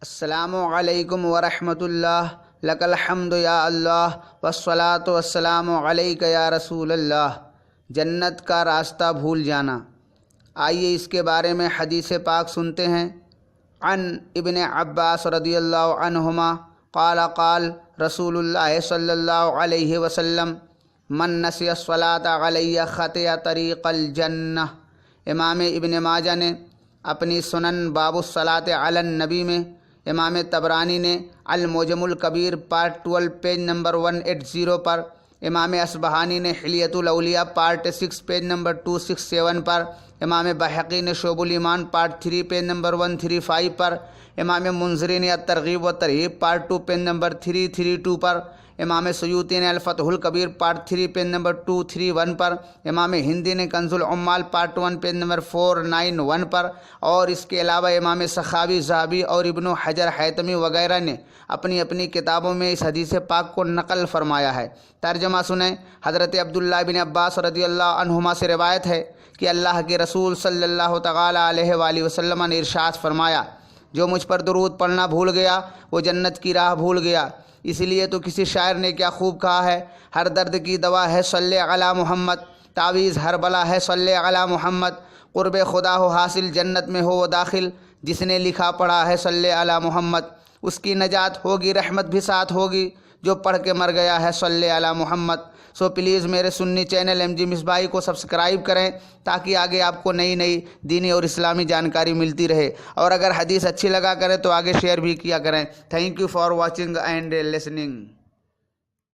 السلام علیکم ورحمۃ اللہ، لک الحمد یا اللہ والصلاۃ والسلام علیک یا رسول اللہ۔ جنت کا راستہ بھول جانا۔ آئیے اس کے بارے میں حدیث پاک سنتے ہیں۔ عن ابن عباس رضی اللہ عنہما قال قال رسول اللہ صلی اللہ علیہ وسلم من نسی الصلاۃ علی خطئ طریق الجنہ۔ امام ابن ماجہ نے اپنی سنن باب الصلاۃ علی النبی میں، امام طبرانی نے المعجم الکبیر پارٹ 12 پیج نمبر 180 پر، امام اصبہانی نے حلیۃ الاولیاء پارٹ 6 پیج نمبر 267 پر، امام بحقی نے شعب الایمان پارٹ 3 پیج نمبر 135 پر، امام منذری نے الترغیب و ترہیب پارٹ 2 پیج نمبر 332 پر، امام سیوطی نے الفتح الکبیر پارٹ 3 پیج نمبر 231 پر، امام ہندی نے کنز العمال پارٹ 1 پیج نمبر 491 پر، اور اس کے علاوہ امام سخاوی، ذہبی اور ابن حجر حیتمی وغیرہ نے اپنی اپنی کتابوں میں اس حدیث پاک کو نقل فرمایا ہے۔ ترجمہ سنیں۔ حضرت عبداللہ بن عباس رضی اللہ عنہما سے روایت ہے کہ اللہ کے رسول صلی اللہ تعالی علیہ وآلہ وسلم نے ارشاد فرمایا، جو مجھ پر درود پڑھنا بھول گیا وہ جنت کی راہ بھول گیا۔ اس لیے تو کسی شاعر نے کیا خوب کہا ہے، ہر درد کی دوا ہے صلی علی محمد، تعویذ ہر بلا ہے صلی علی محمد، قرب خدا ہو حاصل جنت میں ہو وہ داخل، جس نے لکھا پڑھا ہے صلی علی محمد، اس کی نجات ہوگی، رحمت بھی ساتھ ہوگی، جو پڑھ کے مر گیا ہے صلی علی محمد۔ سو پلیز میرے سنی چینل ایم جی مصباحی کو سبسکرائب کریں تاکہ آگے آپ کو نئی نئی دینی اور اسلامی جانکاری ملتی رہے، اور اگر حدیث اچھی لگا کرے تو آگے شیئر بھی کیا کریں۔ Thank you for watching and listening.